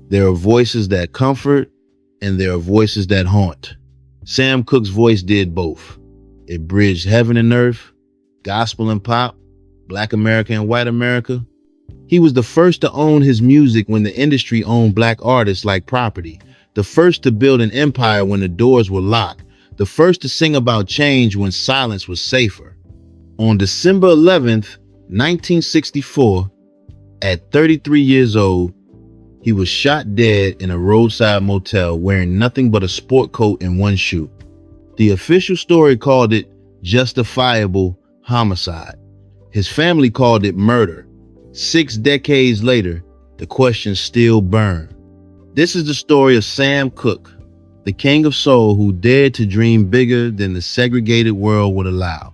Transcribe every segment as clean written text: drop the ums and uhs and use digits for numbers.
There are voices that comfort and there are voices that haunt. Sam Cooke's voice did both. It bridged heaven and earth, gospel and pop, Black America and white America. He was the first to own his music when the industry owned Black artists like property, the first to build an empire when the doors were locked, the first to sing about change when silence was safer. On December 11th, 1964, at 33 years old, he was shot dead in a roadside motel wearing nothing but a sport coat and one shoe. The official story called it justifiable homicide. His family called it murder. 6 decades later, the questions still burn. This is the story of Sam Cooke, the king of soul who dared to dream bigger than the segregated world would allow.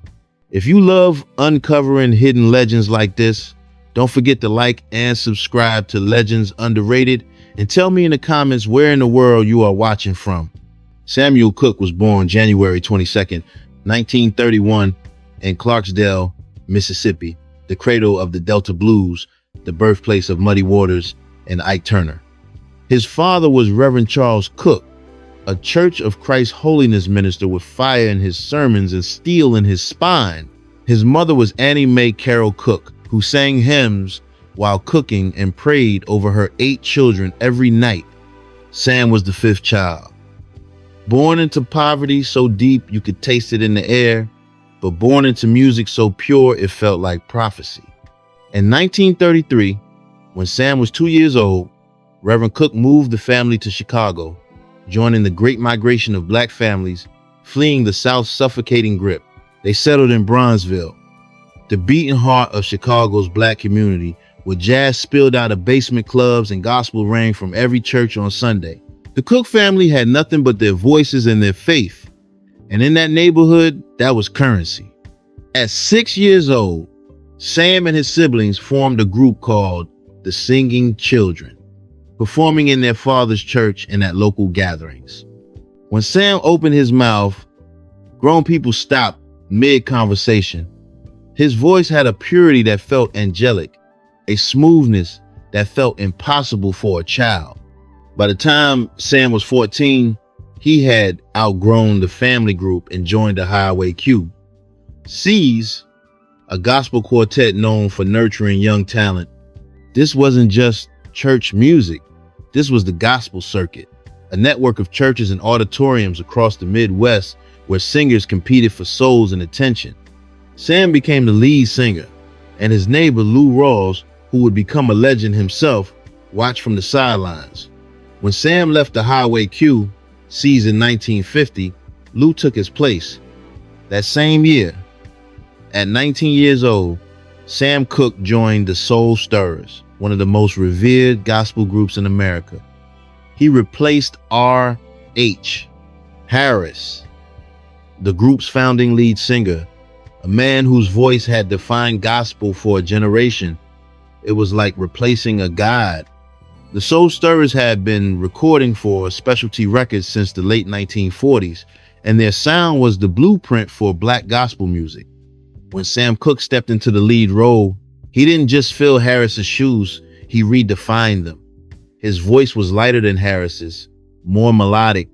If you love uncovering hidden legends like this, don't forget to like and subscribe to Legends Underrated, and tell me in the comments where in the world you are watching from. Samuel Cooke was born January 22nd, 1931 in Clarksdale, Mississippi, the cradle of the Delta Blues, the birthplace of Muddy Waters and Ike Turner. His father was Reverend Charles Cooke, a Church of Christ holiness minister with fire in his sermons and steel in his spine. His mother was Annie Mae Carroll Cooke, who sang hymns while cooking and prayed over her 8 children every night. Sam was the 5th child. Born into poverty so deep you could taste it in the air, but born into music so pure it felt like prophecy. In 1933, when Sam was 2 years old, Reverend Cooke moved the family to Chicago, joining the great migration of Black families fleeing the South's suffocating grip. They settled in Bronzeville, the beating heart of Chicago's Black community, where jazz spilled out of basement clubs and gospel rang from every church on Sunday. The Cooke family had nothing but their voices and their faith, and in that neighborhood, that was currency. At 6 years old, Sam and his siblings formed a group called the Singing Children, performing in their father's church and at local gatherings. When Sam opened his mouth, grown people stopped mid-conversation. His voice had a purity that felt angelic, a smoothness that felt impossible for a child. By the time Sam was 14, he had outgrown the family group and joined the Highway Q. C's, a gospel quartet known for nurturing young talent. This wasn't just church music. This was the gospel circuit, a network of churches and auditoriums across the Midwest where singers competed for souls and attention. Sam became the lead singer, and his neighbor Lou Rawls, who would become a legend himself, watched from the sidelines. When Sam left the Highway Q, C's in 1950, Lou took his place. That same year, at 19 years old, Sam Cooke joined the Soul Stirrers, one of the most revered gospel groups in America. He replaced R.H. Harris, the group's founding lead singer, a man whose voice had defined gospel for a generation. It was like replacing a god. The Soul Stirrers had been recording for Specialty Records since the late 1940s, and their sound was the blueprint for Black gospel music. When Sam Cooke stepped into the lead role, he didn't just fill Harris's shoes, he redefined them. His voice was lighter than Harris's, more melodic,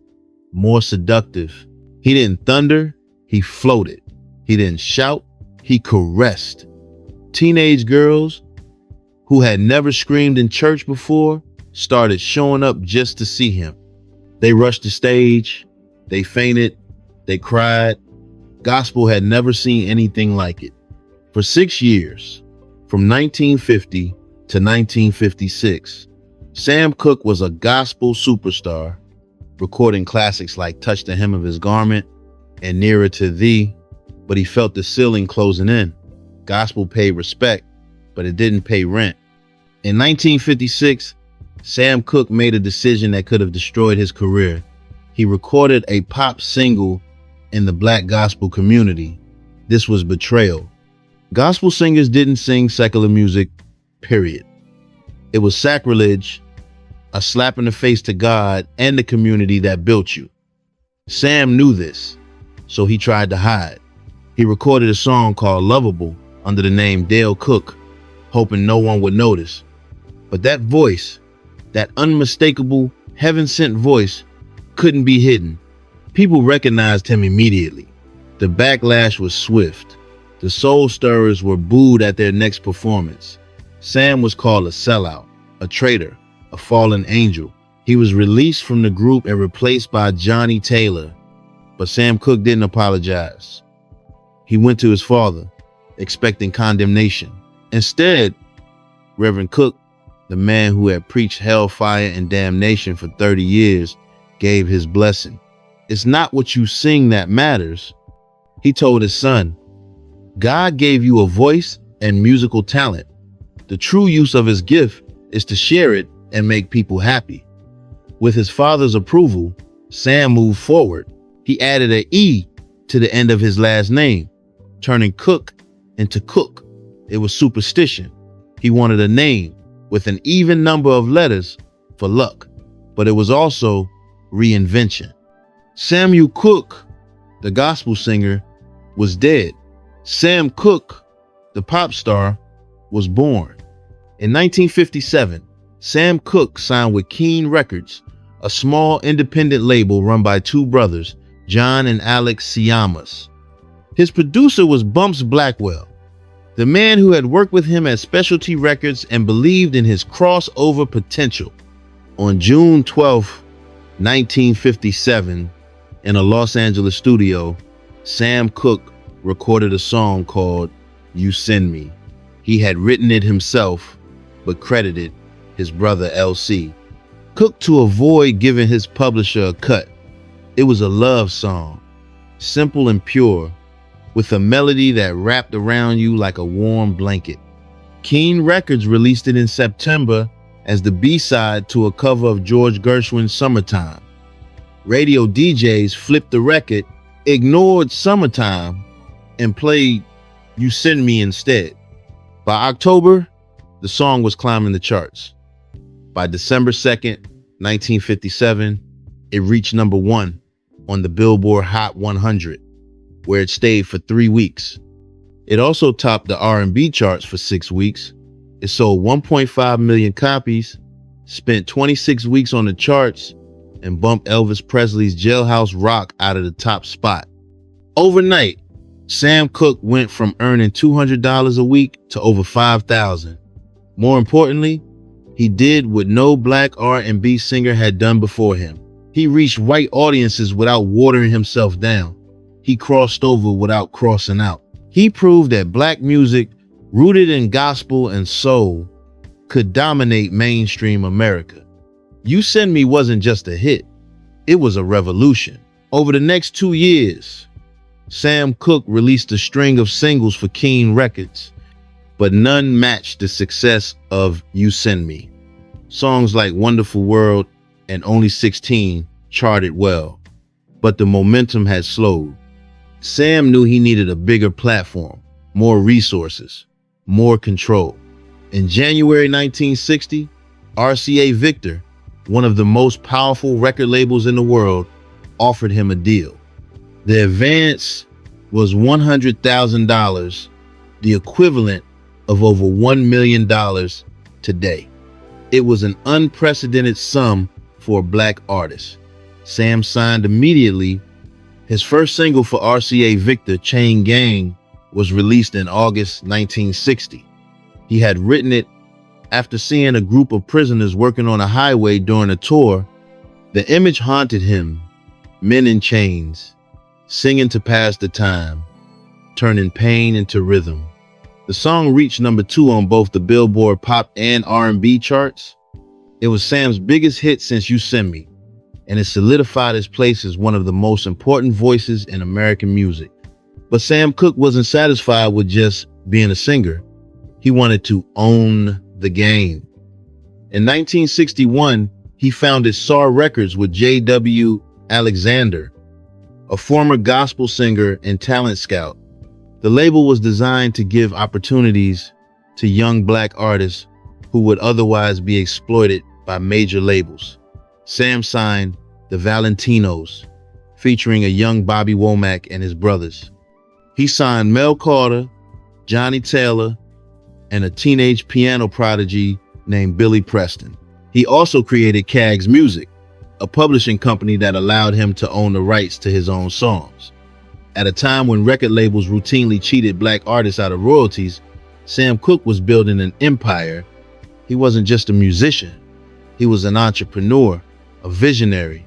more seductive. He didn't thunder, he floated. He didn't shout, he caressed. Teenage girls who had never screamed in church before started showing up just to see him. They rushed the stage, they fainted, they cried. Gospel had never seen anything like it. For 6 years, from 1950 to 1956, Sam Cooke was a gospel superstar, recording classics like Touch the Hem of His Garment and Nearer to Thee, but he felt the ceiling closing in. Gospel paid respect, but it didn't pay rent. In 1956, Sam Cooke made a decision that could have destroyed his career. He recorded a pop single in the Black gospel community. This was Betrayal. Gospel singers didn't sing secular music, period. It was sacrilege, a slap in the face to God and the community that built you. Sam knew this, so he tried to hide. He recorded a song called Lovable under the name Dale Cooke, hoping no one would notice. But that voice, That unmistakable, heaven-sent voice couldn't be hidden. People recognized him immediately. The backlash was swift. The soul stirrers were booed at their next performance. Sam was called a sellout, a traitor, a fallen angel. He was released from the group and replaced by Johnny Taylor. But Sam Cooke didn't apologize. He went to his father, expecting condemnation. Instead, Reverend Cooke, the man who had preached hellfire and damnation for 30 years, gave his blessing. It's not what you sing that matters, he told his son. God gave you a voice and musical talent. The true use of his gift is to share it and make people happy. With his father's approval, Sam moved forward. He added an E to the end of his last name, turning Cooke into Cook. It was superstition. He wanted a name with an even number of letters for luck, but it was also reinvention. Samuel Cooke, the gospel singer, was dead. Sam Cooke, the pop star, was born. In 1957, Sam Cooke signed with Keene Records, a small independent label run by two brothers, John and Alex Siamas. His producer was Bumps Blackwell, the man who had worked with him at Specialty Records and believed in his crossover potential. On June 12, 1957, in a Los Angeles studio, Sam Cooke recorded a song called You Send Me. He had written it himself, but credited his brother LC. Cooke, to avoid giving his publisher a cut, it was a love song, simple and pure, with a melody that wrapped around you like a warm blanket. Keene Records released it in September as the B-side to a cover of George Gershwin's Summertime. Radio DJs flipped the record, ignored Summertime, and played You Send Me instead. By October, the song was climbing the charts. By December 2nd, 1957, it reached number 1 on the Billboard Hot 100, where it stayed for 3 weeks. It also topped the R&B charts for 6 weeks. It sold 1.5 million copies, spent 26 weeks on the charts, and bumped Elvis Presley's Jailhouse Rock out of the top spot. Overnight, Sam Cooke went from earning $200 a week to over $5,000. More importantly, he did what no black R&B singer had done before him. He reached white audiences without watering himself down. He crossed over without crossing out. He proved that black music, rooted in gospel and soul, could dominate mainstream America. You Send Me wasn't just a hit, it was a revolution. Over the next 2 years, Sam Cooke released a string of singles for Keene Records, but none matched the success of You Send Me. Songs like Wonderful World and Only 16 charted well, but the momentum had slowed. Sam knew he needed a bigger platform, more resources, more control. In January 1960, RCA Victor, one of the most powerful record labels in the world, offered him a deal. The advance was $100,000, the equivalent of over $1 million today. It was an unprecedented sum for a black artist. Sam signed immediately. His first single for RCA Victor, Chain Gang, was released in August 1960. He had written it after seeing a group of prisoners working on a highway during a tour. The image haunted him, men in chains, singing to pass the time, turning pain into rhythm. The song reached number 2 on both the Billboard Pop and R&B charts. It was Sam's biggest hit since You Send Me, and it solidified his place as one of the most important voices in American music. But Sam Cooke wasn't satisfied with just being a singer. He wanted to own the game. In 1961, he founded SAR Records with J.W. Alexander, a former gospel singer and talent scout. The label was designed to give opportunities to young black artists who would otherwise be exploited by major labels. Sam signed the Valentinos, featuring a young Bobby Womack and his brothers. He signed Mel Carter, Johnny Taylor, and a teenage piano prodigy named Billy Preston. He also created Kag's Music, a publishing company that allowed him to own the rights to his own songs. At a time when record labels routinely cheated black artists out of royalties, Sam Cooke was building an empire. He wasn't just a musician. He was an entrepreneur, a visionary,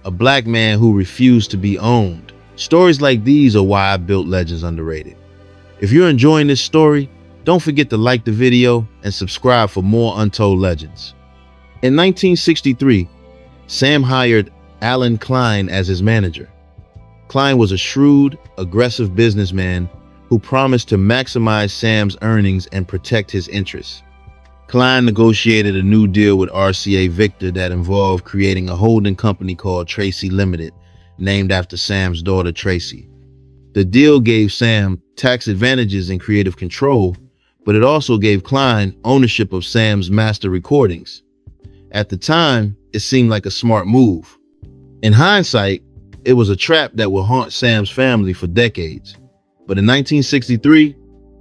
a black man who refused to be owned. Stories like these are why I built Legends Underrated. If you're enjoying this story, don't forget to like the video and subscribe for more untold legends. In 1963, Sam hired Alan Klein as his manager. Klein was a shrewd, aggressive businessman who promised to maximize Sam's earnings and protect his interests. Klein negotiated a new deal with RCA Victor that involved creating a holding company called Tracy Limited, named after Sam's daughter Tracy. The deal gave Sam tax advantages and creative control, but it also gave Klein ownership of Sam's master recordings. At the time, it seemed like a smart move. In hindsight, it was a trap that would haunt Sam's family for decades. But in 1963,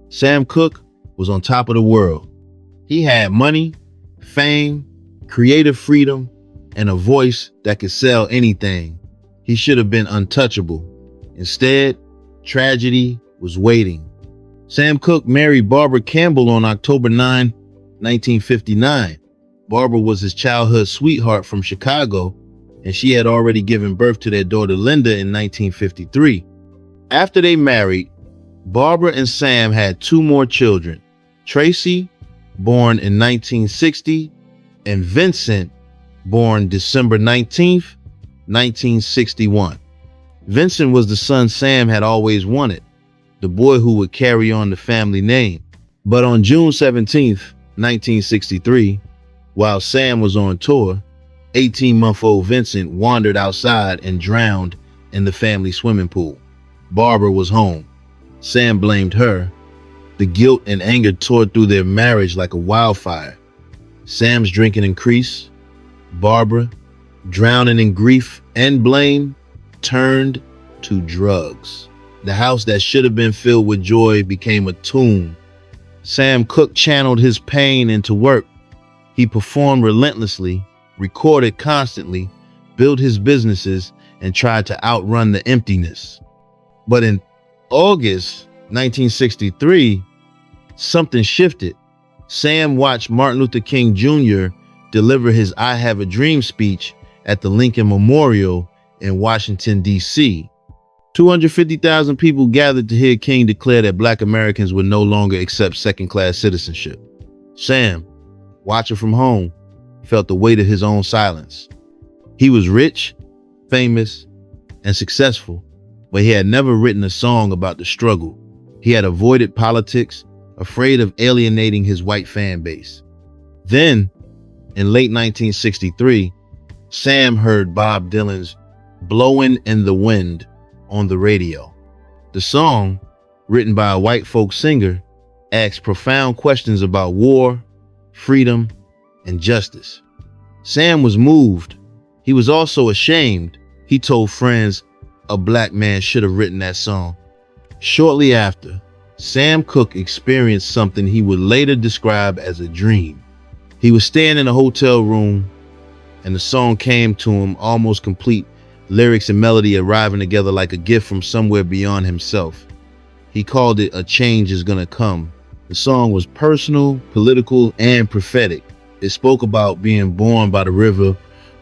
Sam Cooke was on top of the world. He had money, fame, creative freedom, and a voice that could sell anything. He should have been untouchable. Instead, tragedy was waiting. Sam Cooke married Barbara Campbell on October 9, 1959. Barbara was his childhood sweetheart from Chicago, and she had already given birth to their daughter Linda in 1953. After they married, Barbara and Sam had two more children, Tracy, born in 1960, and Vincent, born December 19th, 1961. Vincent was the son Sam had always wanted, the boy who would carry on the family name. But on June 17th, 1963, while Sam was on tour, 18-month-old Vincent wandered outside and drowned in the family swimming pool. Barbara was home. Sam blamed her. The guilt and anger tore through their marriage like a wildfire. Sam's drinking increased. Barbara, drowning in grief and blame, turned to drugs. The house that should have been filled with joy became a tomb. Sam Cooke channeled his pain into work. He performed relentlessly, recorded constantly, built his businesses, and tried to outrun the emptiness. But in August 1963, something shifted. Sam watched Martin Luther King Jr. deliver his I Have a Dream speech at the Lincoln Memorial in Washington, D.C. 250,000 people gathered to hear King declare that Black Americans would no longer accept second-class citizenship. Sam, watching from home, felt the weight of his own silence. He was rich, famous, and successful, but he had never written a song about the struggle. He had avoided politics, afraid of alienating his white fan base. Then, in late 1963, Sam heard Bob Dylan's "Blowin' in the Wind" on the radio. The song, written by a white folk singer, asked profound questions about war, freedom, and justice. Sam was moved. He was also ashamed. He told friends a black man should have written that song. Shortly after, Sam Cooke experienced something he would later describe as a dream. He was staying in a hotel room, and the song came to him almost complete, lyrics and melody arriving together like a gift from somewhere beyond himself. He called it "A Change Is Gonna Come." The song was personal, political, and prophetic. It spoke about being born by the river,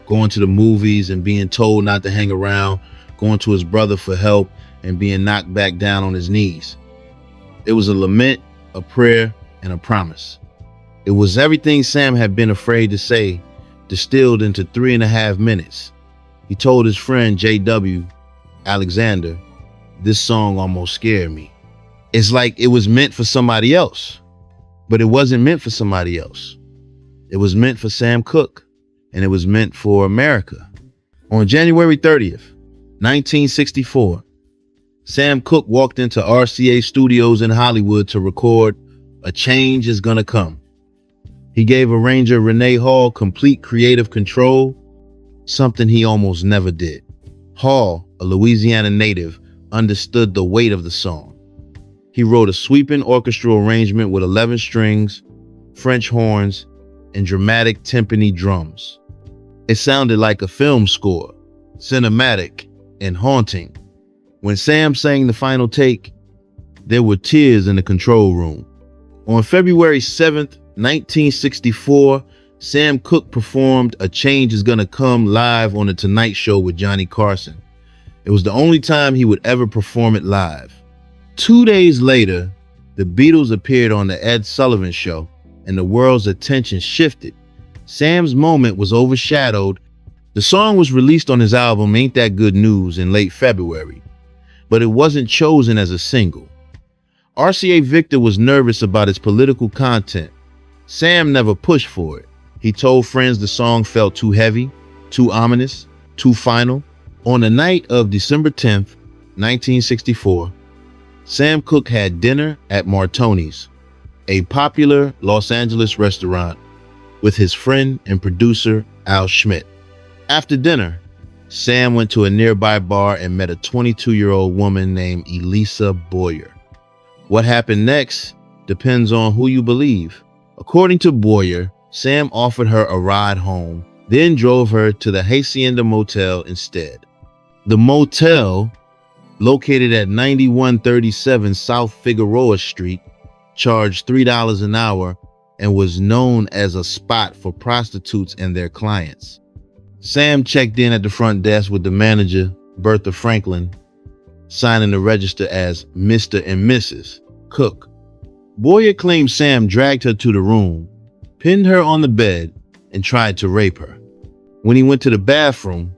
going to the movies and being told not to hang around, going to his brother for help, and being knocked back down on his knees. It was a lament, a prayer, and a promise. It was everything Sam had been afraid to say, distilled into 3.5 minutes. He told his friend J.W. Alexander, "This song almost scared me. It's like it was meant for somebody else." But it wasn't meant for somebody else. It was meant for Sam Cooke, and it was meant for America. On January 30th, 1964, Sam Cooke walked into RCA Studios in Hollywood to record "A Change Is Gonna Come." He gave arranger Renee Hall complete creative control, something he almost never did. Hall, a Louisiana native, understood the weight of the song. He wrote a sweeping orchestral arrangement with 11 strings, French horns, and dramatic timpani drums. It sounded like a film score, cinematic and haunting. When Sam sang the final take, there were tears in the control room. On February 7th, 1964, Sam Cooke performed A Change Is Gonna Come live on The Tonight Show with Johnny Carson. It was the only time he would ever perform it live. 2 days later, the Beatles appeared on The Ed Sullivan Show, and the world's attention shifted. Sam's moment was overshadowed. The song was released on his album Ain't That Good News in late February, but it wasn't chosen as a single. RCA Victor was nervous about its political content. Sam never pushed for it. He told friends the song felt too heavy, too ominous, too final. On the night of December 10th, 1964, Sam Cooke had dinner at Martoni's, a popular Los Angeles restaurant, with his friend and producer Al Schmidt. After dinner, Sam went to a nearby bar and met a 22-year-old woman named Elisa Boyer. What happened next depends on who you believe. According to Boyer, Sam offered her a ride home, then drove her to the Hacienda Motel instead. The motel, located at 9137 South Figueroa Street, charged $3 an hour and was known as a spot for prostitutes and their clients. Sam checked in at the front desk with the manager, Bertha Franklin, signing the register as Mr. and Mrs. Cooke. Boyer claimed Sam dragged her to the room, pinned her on the bed, and tried to rape her. When he went to the bathroom,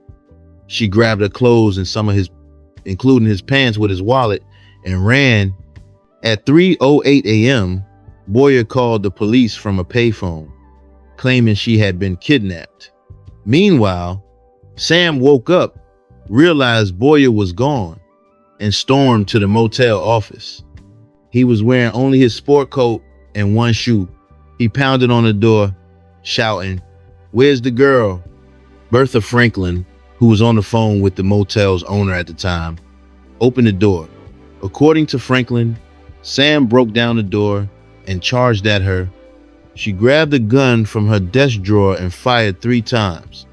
she grabbed her clothes and some of his, including his pants, with his wallet and ran. At 3:08 a.m., Boyer called the police from a payphone, claiming she had been kidnapped. Meanwhile, Sam woke up, realized Boyer was gone, and stormed to the motel office. He was wearing only his sport coat and one shoe. He pounded on the door, shouting, "Where's the girl?" Bertha Franklin, who was on the phone with the motel's owner at the time, opened the door. According to Franklin, Sam broke down the door and charged at her. She grabbed a gun from her desk drawer and fired 3 times.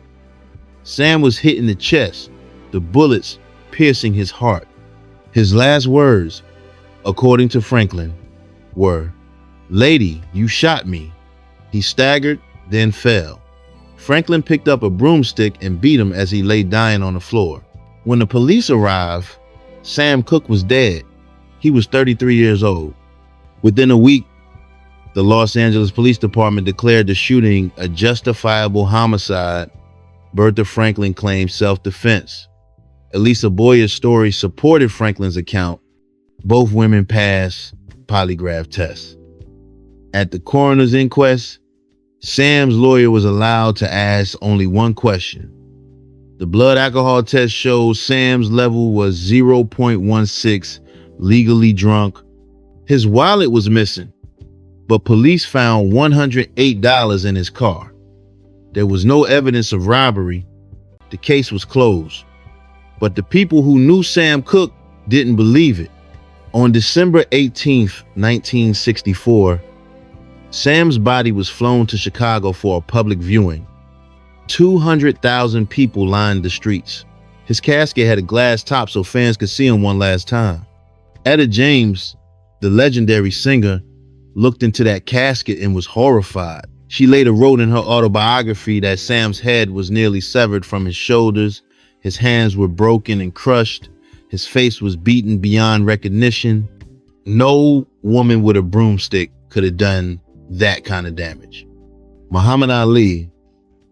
Sam was hit in the chest, the bullets piercing his heart. His last words, according to Franklin, were, "Lady, you shot me." He staggered, then fell. Franklin picked up a broomstick and beat him as he lay dying on the floor. When the police arrived, Sam Cooke was dead. He was 33 years old. Within a week, the Los Angeles Police Department declared the shooting a justifiable homicide. Bertha Franklin claimed self-defense. Elisa Boyer's story supported Franklin's account. Both women passed polygraph tests. At the coroner's inquest, Sam's lawyer was allowed to ask only one question. The blood alcohol test showed Sam's level was 0.16, legally drunk. His wallet was missing, but police found $108 in his car. There was no evidence of robbery. The case was closed. But the people who knew Sam Cooke didn't believe it. On December 18th, 1964, Sam's body was flown to Chicago for a public viewing. 200,000 people lined the streets. His casket had a glass top so fans could see him one last time. Etta James, the legendary singer, looked into that casket and was horrified. She later wrote in her autobiography that Sam's head was nearly severed from his shoulders, his hands were broken and crushed, his face was beaten beyond recognition. No woman with a broomstick could have done that kind of damage. Muhammad Ali,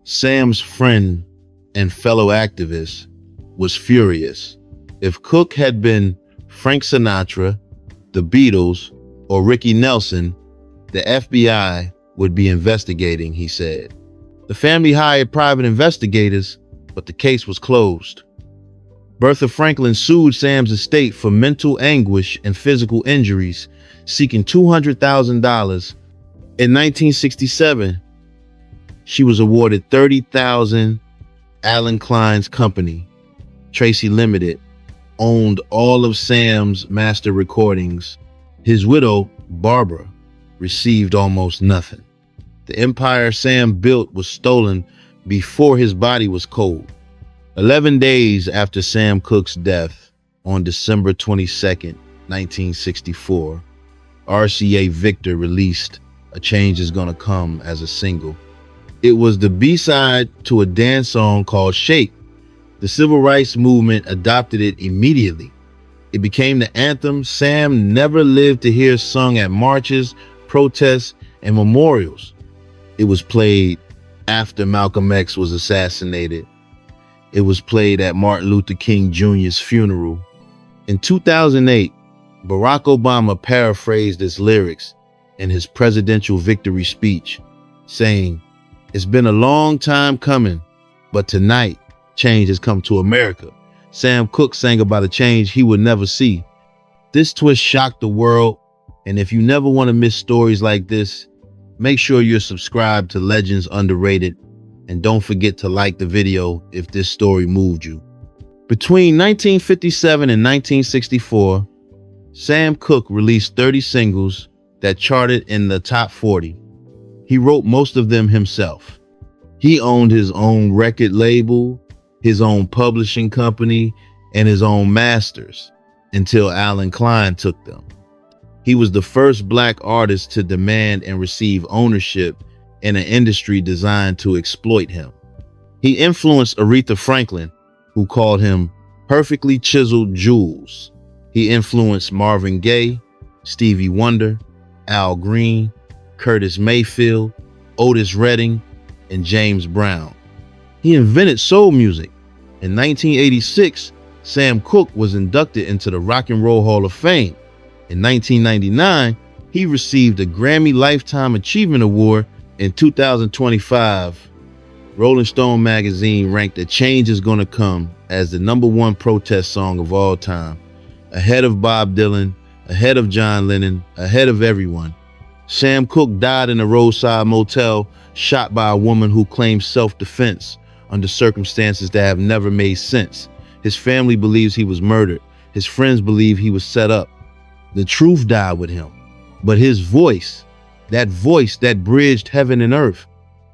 Sam's friend and fellow activist, was furious. If Cooke had been Frank Sinatra, the Beatles, or Ricky Nelson, the FBI would be investigating, he said. The family hired private investigators, but the case was closed. Bertha Franklin sued Sam's estate for mental anguish and physical injuries, seeking $200,000. In 1967, she was awarded $30,000. Alan Klein's company, Tracy Limited, owned all of Sam's master recordings. His widow, Barbara, received almost nothing. The empire Sam built was stolen before his body was cold. 11 days after Sam Cooke's death, on December 22nd, 1964, RCA Victor released A Change Is Gonna Come as a single. It was the B-side to a dance song called Shake. The civil rights movement adopted it immediately. It became the anthem Sam never lived to hear sung at marches, protests, and memorials. It was played after Malcolm X was assassinated. It was played at Martin Luther King Jr.'s funeral. In 2008, Barack Obama paraphrased its lyrics in his presidential victory speech, saying, "It's been a long time coming, but tonight, change has come to America." Sam Cooke sang about a change he would never see. This twist shocked the world, and if you never want to miss stories like this, make sure you're subscribed to Legends Underrated, and don't forget to like the video if this story moved you. Between 1957 and 1964, Sam Cooke released 30 singles that charted in the top 40. He wrote most of them himself. He owned his own record label, his own publishing company, and his own masters until Allen Klein took them. He was the first Black artist to demand and receive ownership in an industry designed to exploit him. He influenced Aretha Franklin, who called him perfectly chiseled jewels. He influenced Marvin Gaye, Stevie Wonder, Al Green, Curtis Mayfield, Otis Redding, and James Brown. He invented soul music. In 1986, Sam Cooke was inducted into the Rock and Roll Hall of Fame. In 1999, he received a Grammy Lifetime Achievement Award. In 2025, Rolling Stone magazine ranked A Change Is Gonna Come as the #1 protest song of all time, ahead of Bob Dylan, ahead of John Lennon, ahead of everyone. Sam Cooke died in a roadside motel, shot by a woman who claimed self-defense under circumstances that have never made sense. His family believes he was murdered. His friends believe he was set up. The truth died with him. But his voice that bridged heaven and earth,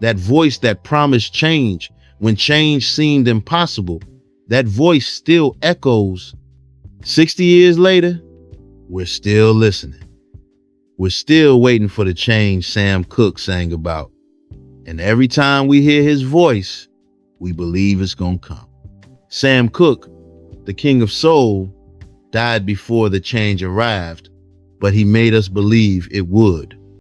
that voice that promised change when change seemed impossible, that voice still echoes. 60 years later, we're still listening. We're still waiting for the change Sam Cooke sang about. And every time we hear his voice, we believe it's gonna come. Sam Cooke, the king of soul, died before the change arrived, but he made us believe it would.